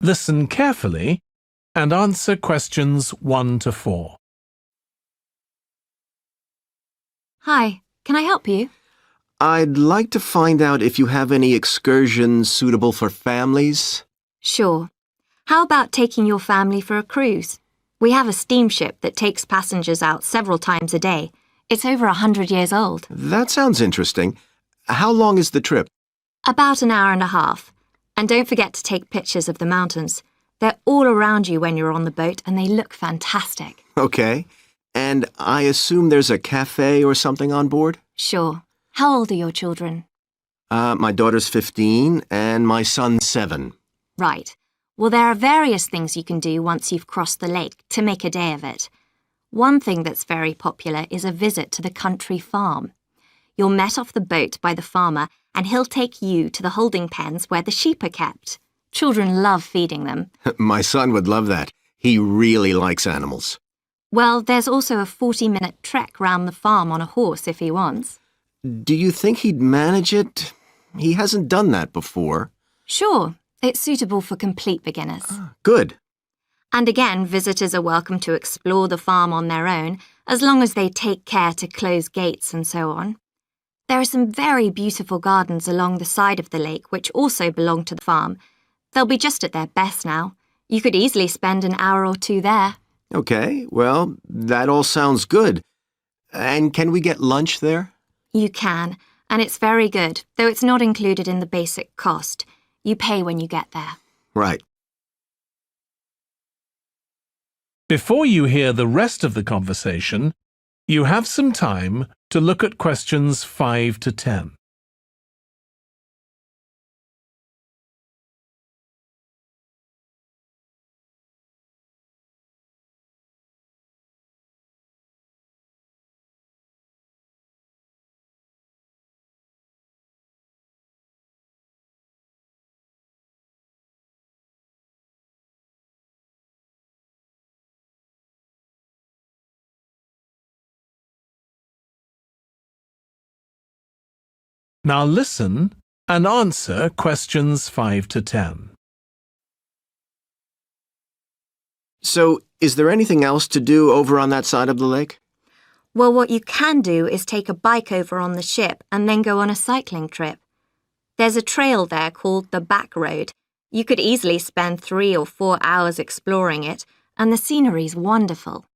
Listen carefully and answer questions 1 to 4. Hi, can I help you? I'd like to find out if you have any excursions suitable for families. Sure. How about taking your family for a cruise? We have a steamship that takes passengers out several times a day. It's over 100 years old. That sounds interesting. How long is the trip? About an hour and a half. And don't forget to take pictures of the mountains. They're all around you when you're on the boat and they look fantastic. Okay. And I assume there's a cafe or something on board? Sure. How old are your children? My daughter's 15 and my son's 7. Right. Well, there are various things you can do once you've crossed the lake to make a day of it. One thing that's very popular is a visit to the country farm. You're met off the boat by the farmer and he'll take you to the holding pens where the sheep are kept. Children love feeding them. My son would love that. He really likes animals. Well, there's also a 40-minute trek round the farm on a horse if he wants. Do you think he'd manage it? He hasn't done that before. Sure, it's suitable for complete beginners. Good. And again, visitors are welcome to explore the farm on their own, as long as they take care to close gates and so on. There are some very beautiful gardens along the side of the lake which also belong to the farm. They'll be just at their best now. You could easily spend an hour or 2 there. Okay, well, that all sounds good. And can we get lunch there? You can, and it's very good, though it's not included in the basic cost. You pay when you get there. Right. Before you hear the rest of the conversation, you have some time to look at questions 5 to 10. Now listen and answer questions 5 to 10. So, is there anything else to do over on that side of the lake? Well, what you can do is take a bike over on the ship and then go on a cycling trip. There's a trail there called the Back Road. You could easily spend 3 or 4 hours exploring it, and the scenery's wonderful.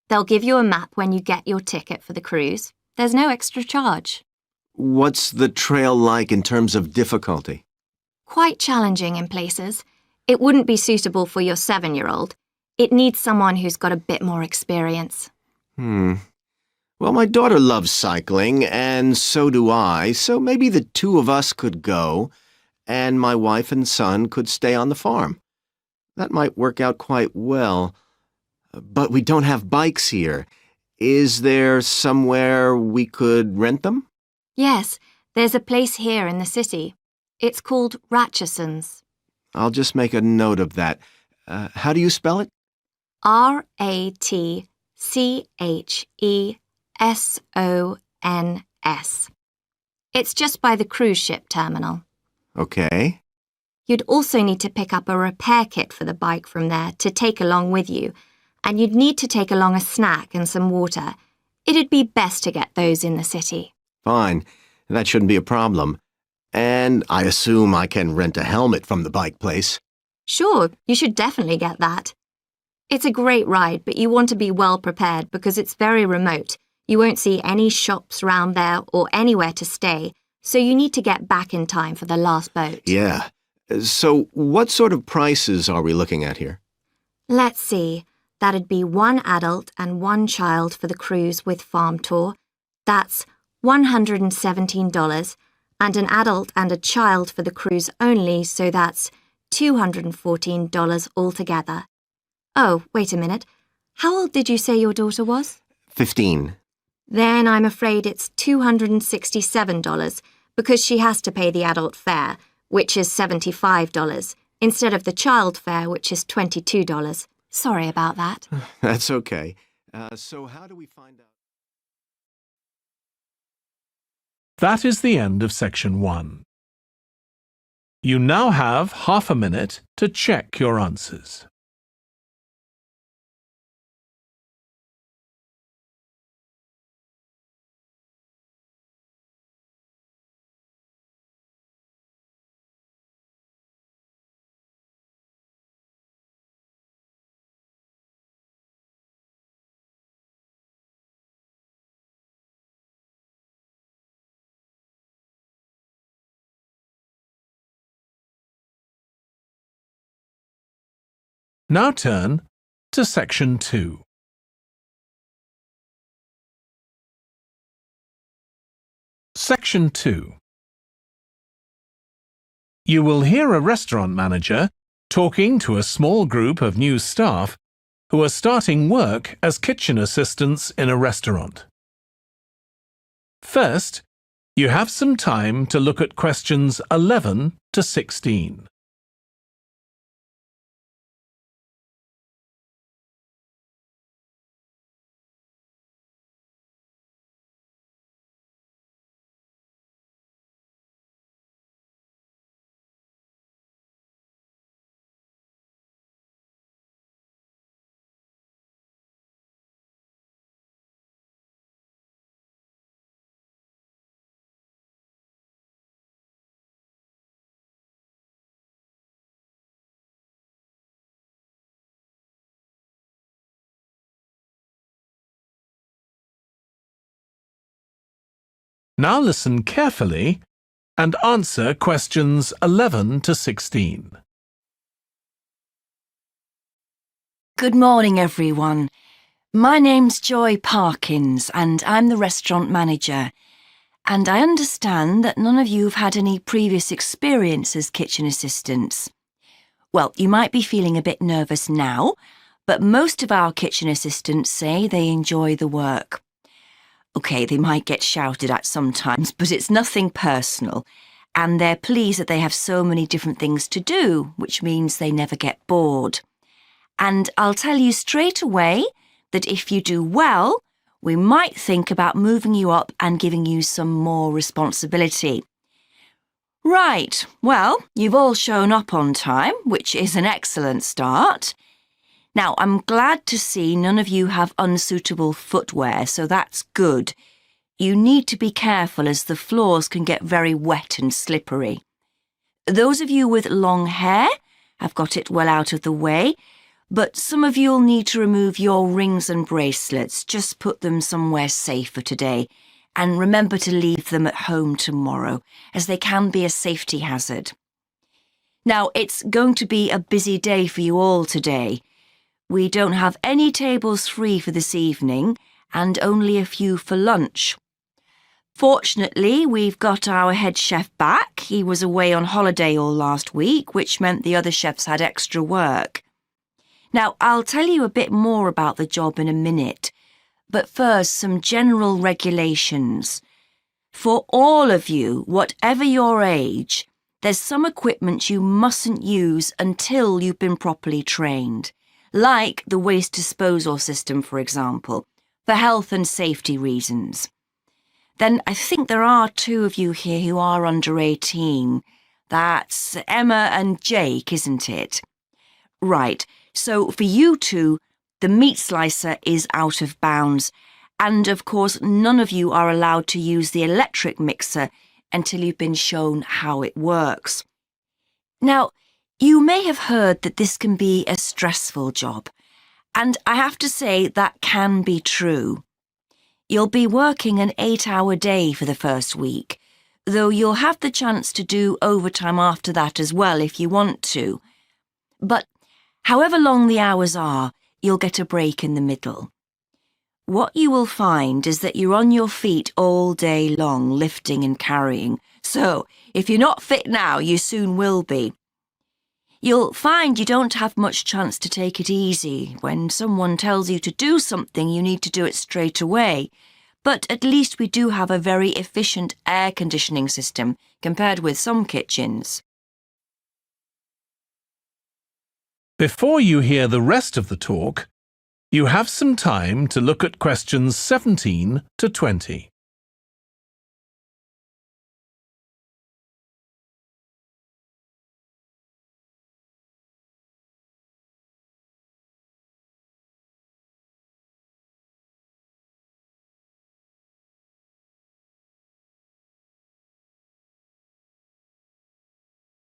They'll give you a map when you get your ticket for the cruise. There's no extra charge. What's the trail like in terms of difficulty? Quite challenging in places. It wouldn't be suitable for your 7-year-old. It needs someone who's got a bit more experience. Well, my daughter loves cycling, and so do I, so maybe the 2 of us could go, and my wife and son could stay on the farm. That might work out quite well. But we don't have bikes here. Is there somewhere we could rent them? Yes, there's a place here in the city. It's called Ratcheson's. I'll just make a note of that. How do you spell it? Ratchesons. It's just by the cruise ship terminal. Okay. You'd also need to pick up a repair kit for the bike from there to take along with you, and you'd need to take along a snack and some water. It'd be best to get those in the city. Fine. That shouldn't be a problem. And I assume I can rent a helmet from the bike place. Sure, you should definitely get that. It's a great ride, but you want to be well prepared because it's very remote. You won't see any shops round there or anywhere to stay, so you need to get back in time for the last boat. Yeah. So what sort of prices are we looking at here? Let's see. That'd be 1 adult and 1 child for the cruise with farm tour. That's $117, and an adult and a child for the cruise only, so that's $214 altogether. Oh, wait a minute. How old did you say your daughter was? 15. Then I'm afraid it's $267 because she has to pay the adult fare, which is $75, instead of the child fare, which is $22. Sorry about that. That's okay. So how do we find out? That is the end of section 1. You now have half a minute to check your answers. Now turn to Section 2. Section 2. You will hear a restaurant manager talking to a small group of new staff who are starting work as kitchen assistants in a restaurant. First, you have some time to look at questions 11 to 16. Now listen carefully and answer questions 11 to 16. Good morning, everyone. My name's Joy Parkins, and I'm the restaurant manager. And I understand that none of you have had any previous experience as kitchen assistants. Well, you might be feeling a bit nervous now, but most of our kitchen assistants say they enjoy the work. OK, they might get shouted at sometimes, but it's nothing personal. And they're pleased that they have so many different things to do, which means they never get bored. And I'll tell you straight away that if you do well, we might think about moving you up and giving you some more responsibility. Right, well, you've all shown up on time, which is an excellent start. Now, I'm glad to see none of you have unsuitable footwear, so that's good. You need to be careful as the floors can get very wet and slippery. Those of you with long hair have got it well out of the way, but some of you'll need to remove your rings and bracelets. Just put them somewhere safer today, and remember to leave them at home tomorrow, as they can be a safety hazard. Now, it's going to be a busy day for you all today. We don't have any tables free for this evening, and only a few for lunch. Fortunately, we've got our head chef back. He was away on holiday all last week, which meant the other chefs had extra work. Now, I'll tell you a bit more about the job in a minute, but first, some general regulations. For all of you, whatever your age, there's some equipment you mustn't use until you've been properly trained, like the waste disposal system, for example, for health and safety reasons. Then I think there are 2 of you here who are under 18. That's Emma and Jake, isn't it? Right. So for you 2, the meat slicer is out of bounds, and of course none of you are allowed to use the electric mixer until you've been shown how it works. Now, you may have heard that this can be a stressful job, and I have to say that can be true. You'll be working an 8-hour day for the first week, though you'll have the chance to do overtime after that as well if you want to. But however long the hours are, you'll get a break in the middle. What you will find is that you're on your feet all day long, lifting and carrying. So, if you're not fit now, you soon will be. You'll find you don't have much chance to take it easy. When someone tells you to do something, you need to do it straight away. But at least we do have a very efficient air conditioning system compared with some kitchens. Before you hear the rest of the talk, you have some time to look at questions 17 to 20.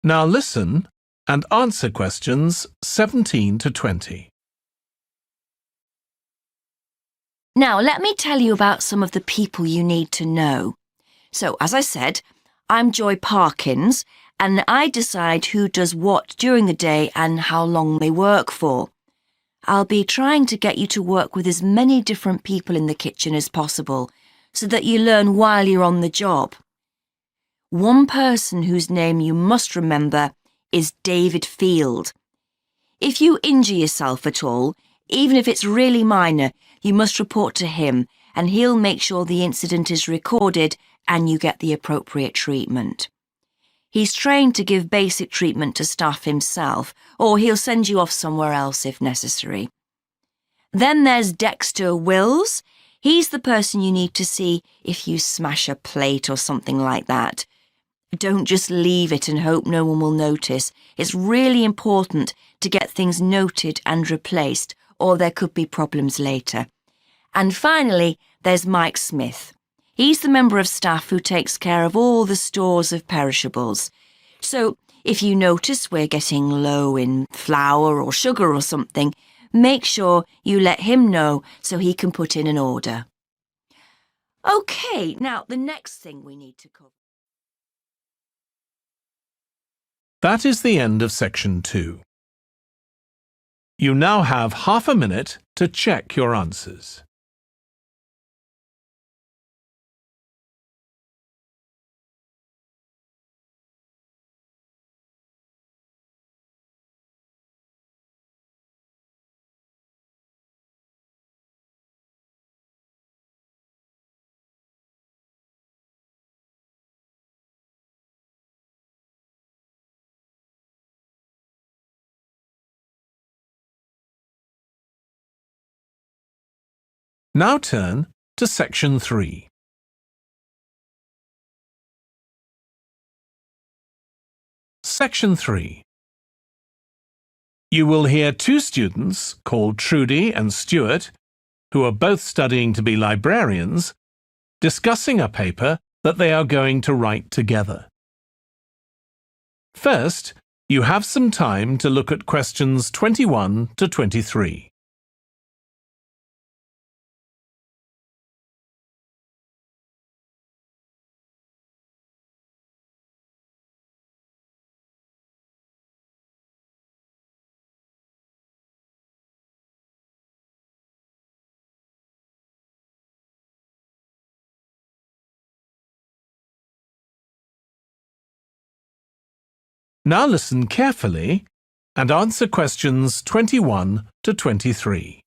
Now listen and answer questions 17 to 20. Now, let me tell you about some of the people you need to know. So, as I said, I'm Joy Parkins, and I decide who does what during the day and how long they work for. I'll be trying to get you to work with as many different people in the kitchen as possible, so that you learn while you're on the job. One person whose name you must remember is David Field. If you injure yourself at all, even if it's really minor, you must report to him, and he'll make sure the incident is recorded and you get the appropriate treatment. He's trained to give basic treatment to staff himself, or he'll send you off somewhere else if necessary. Then there's Dexter Wills. He's the person you need to see if you smash a plate or something like that. Don't just leave it and hope no one will notice. It's really important to get things noted and replaced, or there could be problems later. And finally, there's Mike Smith. He's the member of staff who takes care of all the stores of perishables. So, if you notice we're getting low in flour or sugar or something, make sure you let him know so he can put in an order. OK, now the next thing we need to cover. That is the end of section 2. You now have half a minute to check your answers. Now turn to section 3. Section 3. You will hear two students called Trudy and Stuart, who are both studying to be librarians, discussing a paper that they are going to write together. First, you have some time to look at questions 21 to 23. Now listen carefully and answer questions 21 to 23.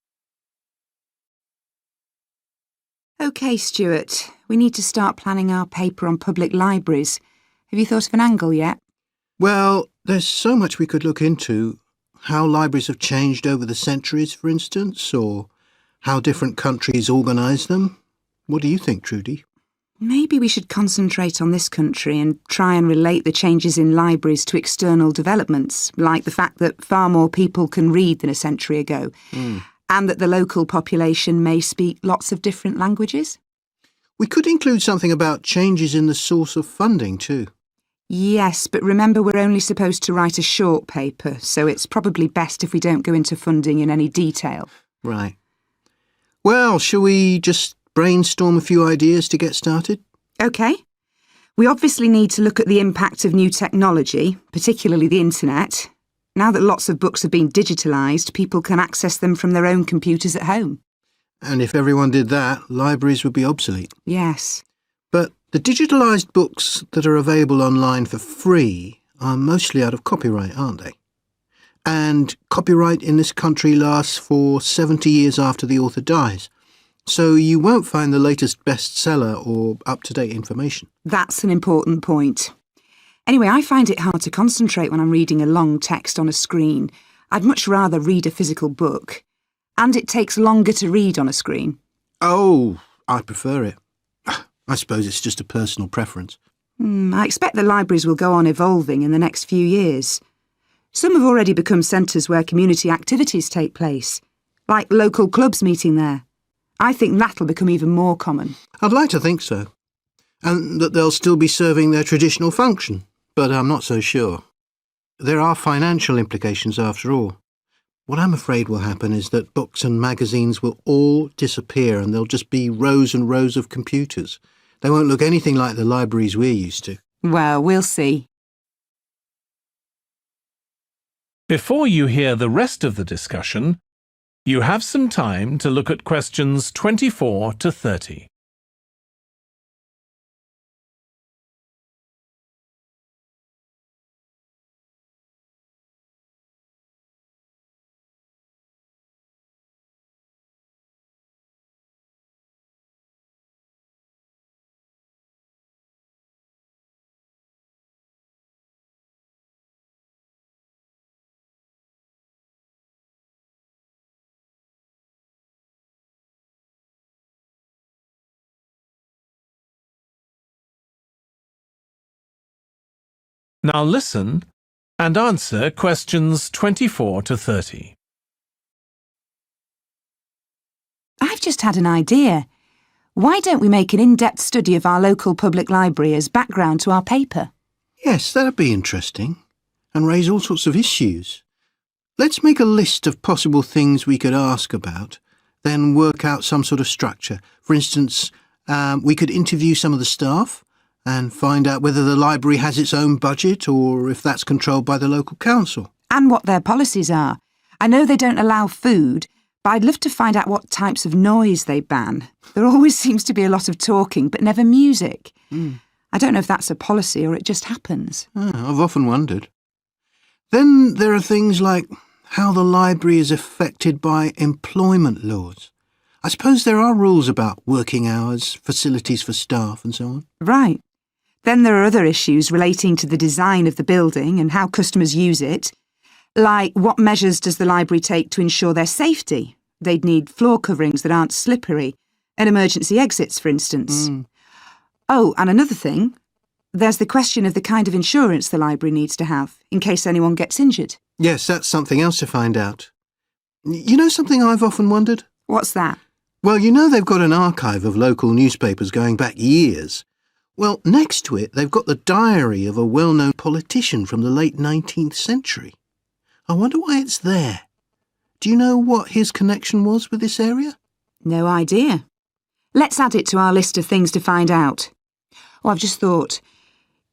OK, Stuart, we need to start planning our paper on public libraries. Have you thought of an angle yet? Well, there's so much we could look into. How libraries have changed over the centuries, for instance, or how different countries organise them. What do you think, Trudy? Maybe we should concentrate on this country and try and relate the changes in libraries to external developments, like the fact that far more people can read than a century ago, and that the local population may speak lots of different languages. We could include something about changes in the source of funding too. Yes, but remember we're only supposed to write a short paper, so it's probably best if we don't go into funding in any detail. Right. Well, shall we just brainstorm a few ideas to get started? OK. We obviously need to look at the impact of new technology, particularly the internet. Now that lots of books have been digitalised, people can access them from their own computers at home. And if everyone did that, libraries would be obsolete. Yes. But the digitalised books that are available online for free are mostly out of copyright, aren't they? And copyright in this country lasts for 70 years after the author dies. So you won't find the latest bestseller or up-to-date information. That's an important point. Anyway, I find it hard to concentrate when I'm reading a long text on a screen. I'd much rather read a physical book. And it takes longer to read on a screen. Oh, I prefer it. I suppose it's just a personal preference. I expect the libraries will go on evolving in the next few years. Some have already become centres where community activities take place, like local clubs meeting there. I think that'll become even more common. I'd like to think so. And that they'll still be serving their traditional function, but I'm not so sure. there are financial implications after all. What I'm afraid will happen is that books and magazines will all disappear and there'll just be rows and rows of computers. They won't look anything like the libraries we're used to. Well, we'll see. Before you hear the rest of the discussion, you have some time to look at questions 24 to 30. Now listen and answer questions 24 to 30. I've just had an idea. Why don't we make an in-depth study of our local public library as background to our paper? Yes, that'd be interesting and raise all sorts of issues. Let's make a list of possible things we could ask about, then work out some sort of structure. For instance, we could interview some of the staff and find out whether the library has its own budget or if that's controlled by the local council. And what their policies are. I know they don't allow food, but I'd love to find out what types of noise they ban. There always seems to be a lot of talking, but never music. I don't know if that's a policy or it just happens. I've often wondered. Then there are things like how the library is affected by employment laws. I suppose there are rules about working hours, facilities for staff and so on. Right. Then there are other issues relating to the design of the building and how customers use it. Like, what measures does the library take to ensure their safety? They'd need floor coverings that aren't slippery, and emergency exits, for instance. Oh, and another thing, there's the question of the kind of insurance the library needs to have, in case anyone gets injured. Yes, that's something else to find out. You know something I've often wondered? What's that? Well, you know they've got an archive of local newspapers going back years. Well, next to it, they've got the diary of a well-known politician from the late 19th century. I wonder why it's there. Do you know what his connection was with this area? No idea. Let's add it to our list of things to find out. Oh, I've just thought.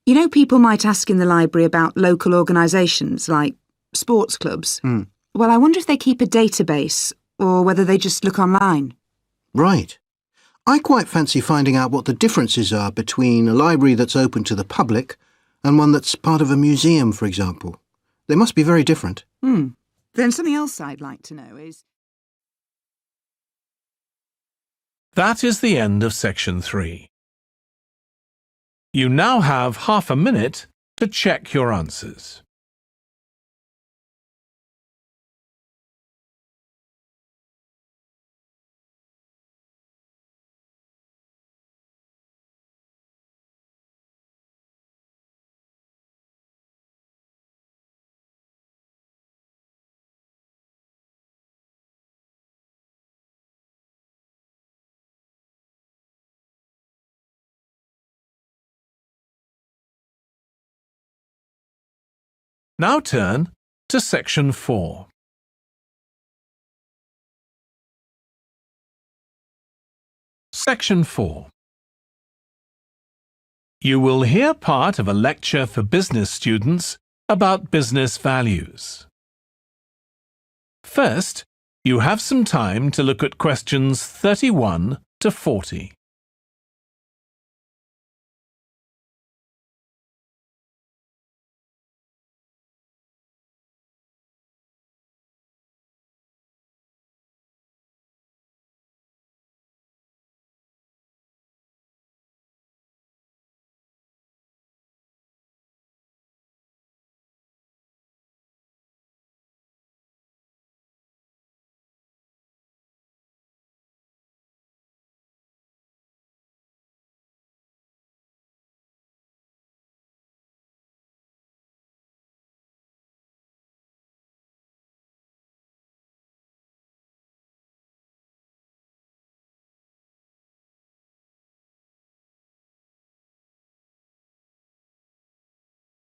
You know, people might ask in the library about local organisations, like sports clubs. Well, I wonder if they keep a database, or whether they just look online. Right. I quite fancy finding out what the differences are between a library that's open to the public and one that's part of a museum, for example. They must be very different. Then something else I'd like to know is... That is the end of section 3. You now have half a minute to check your answers. Now turn to section 4. Section 4. You will hear part of a lecture for business students about business values. First, you have some time to look at questions 31 to 40.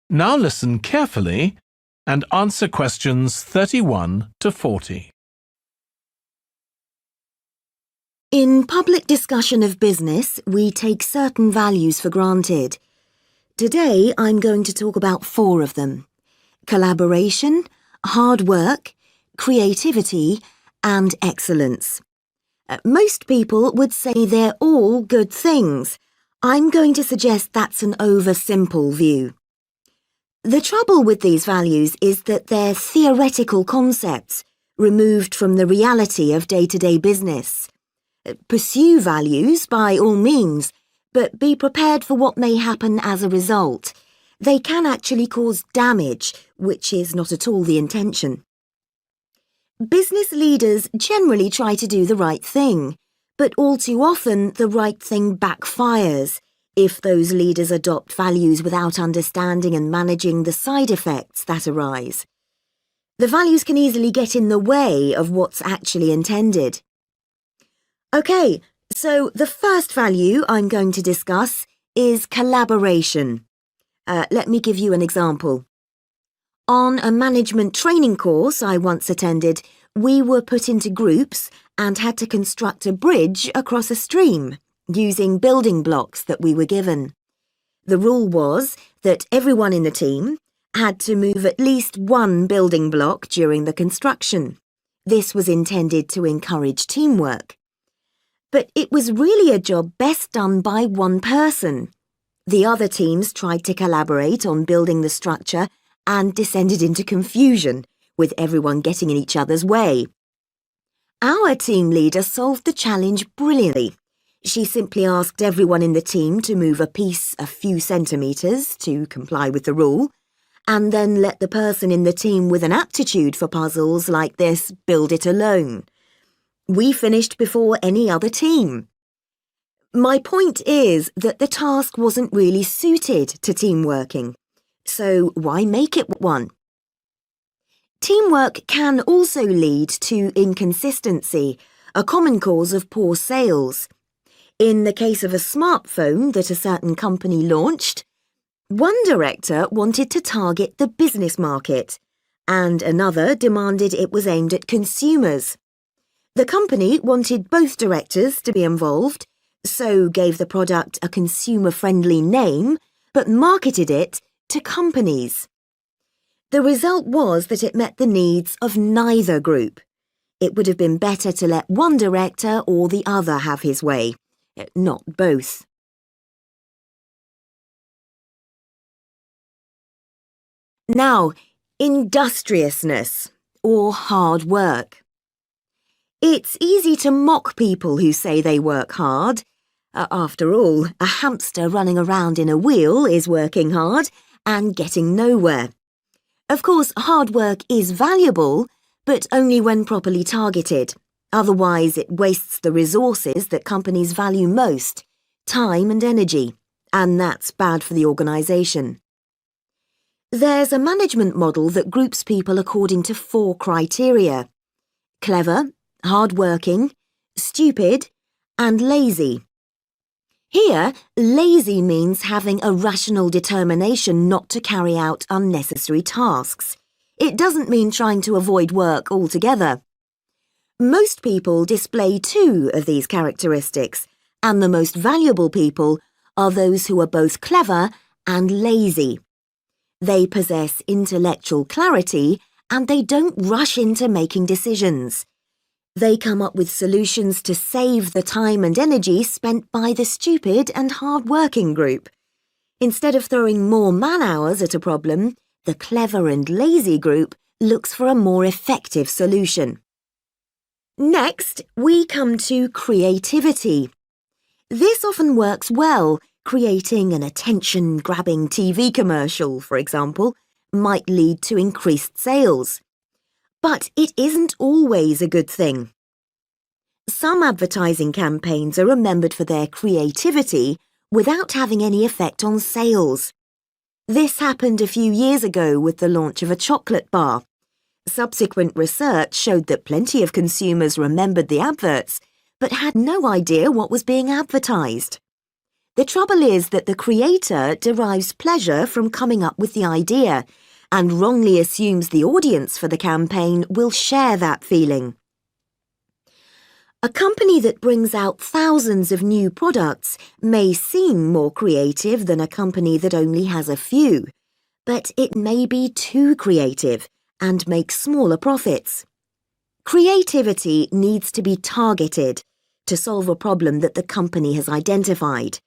Now listen carefully and answer questions 31 to 40. In public discussion of business, we take certain values for granted. Today, I'm going to talk about 4 of them: collaboration, hard work, creativity, and excellence. Most people would say they're all good things. I'm going to suggest that's an oversimple view. The trouble with these values is that they're theoretical concepts, removed from the reality of day-to-day business. Pursue values by all means, but be prepared for what may happen as a result. They can actually cause damage, which is not at all the intention. Business leaders generally try to do the right thing, but all too often the right thing backfires if those leaders adopt values without understanding and managing the side effects that arise. The values can easily get in the way of what's actually intended. Okay, so the first value I'm going to discuss is collaboration. Let me give you an example. On a management training course I once attended, we were put into groups and had to construct a bridge across a stream using building blocks that we were given. The rule was that everyone in the team had to move at least one building block during the construction. This was intended to encourage teamwork. But it was really a job best done by one person. The other teams tried to collaborate on building the structure and descended into confusion, with everyone getting in each other's way. Our team leader solved the challenge brilliantly. She simply asked everyone in the team to move a piece a few centimetres to comply with the rule, and then let the person in the team with an aptitude for puzzles like this build it alone. We finished before any other team. My point is that the task wasn't really suited to team working, so why make it one? Teamwork can also lead to inconsistency, a common cause of poor sales. In the case of a smartphone that a certain company launched, one director wanted to target the business market, and another demanded it was aimed at consumers. The company wanted both directors to be involved, so gave the product a consumer-friendly name, but marketed it to companies. The result was that it met the needs of neither group. It would have been better to let one director or the other have his way, not both. Now, industriousness, or hard work. It's easy to mock people who say they work hard. After all, a hamster running around in a wheel is working hard and getting nowhere. Of course, hard work is valuable, but only when properly targeted. Otherwise, it wastes the resources that companies value most, time and energy, and that's bad for the organisation. There's a management model that groups people according to 4 criteria: clever, hard-working, stupid, and lazy. Here, lazy means having a rational determination not to carry out unnecessary tasks. It doesn't mean trying to avoid work altogether. Most people display 2 of these characteristics, and the most valuable people are those who are both clever and lazy. They possess intellectual clarity and they don't rush into making decisions. They come up with solutions to save the time and energy spent by the stupid and hard-working group. Instead of throwing more man-hours at a problem, the clever and lazy group looks for a more effective solution. Next, we come to creativity. This often works well. Creating an attention-grabbing TV commercial, for example, might lead to increased sales. But it isn't always a good thing. Some advertising campaigns are remembered for their creativity without having any effect on sales. This happened a few years ago with the launch of a chocolate bar. Subsequent research showed that plenty of consumers remembered the adverts, but had no idea what was being advertised. The trouble is that the creator derives pleasure from coming up with the idea, and wrongly assumes the audience for the campaign will share that feeling. A company that brings out thousands of new products may seem more creative than a company that only has a few, but it may be too creative and make smaller profits. Creativity needs to be targeted to solve a problem that the company has identified.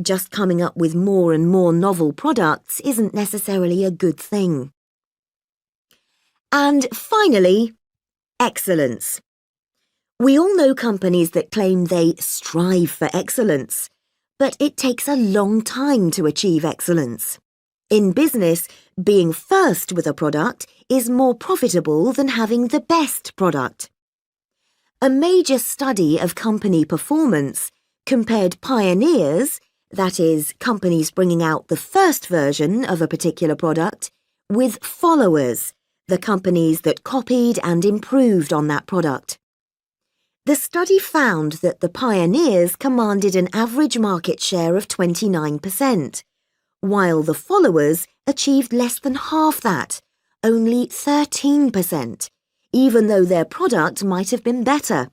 Just coming up with more and more novel products isn't necessarily a good thing. And finally, excellence. We all know companies that claim they strive for excellence, but it takes a long time to achieve excellence. In business, being first with a product is more profitable than having the best product. A major study of company performance compared pioneers, that is, companies bringing out the first version of a particular product, with followers, the companies that copied and improved on that product. The study found that the pioneers commanded an average market share of 29%, while the followers achieved less than half that, only 13%, even though their product might have been better.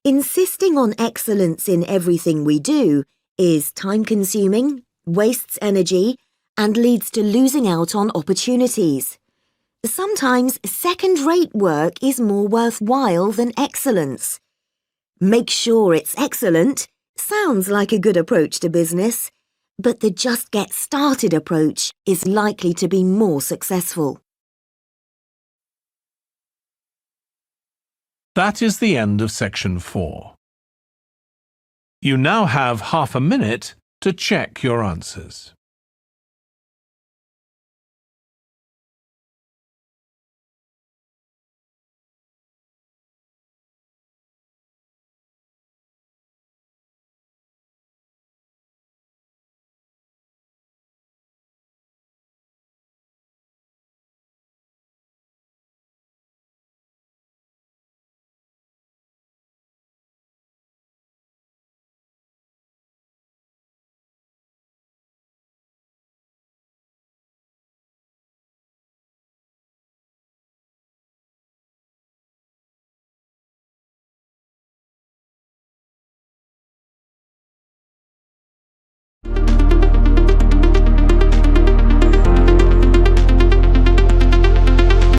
Insisting on excellence in everything we do is time-consuming, wastes energy, and leads to losing out on opportunities. Sometimes second-rate work is more worthwhile than excellence. Make sure it's excellent sounds like a good approach to business, but the just get started approach is likely to be more successful. That is the end of section 4. You now have half a minute to check your answers.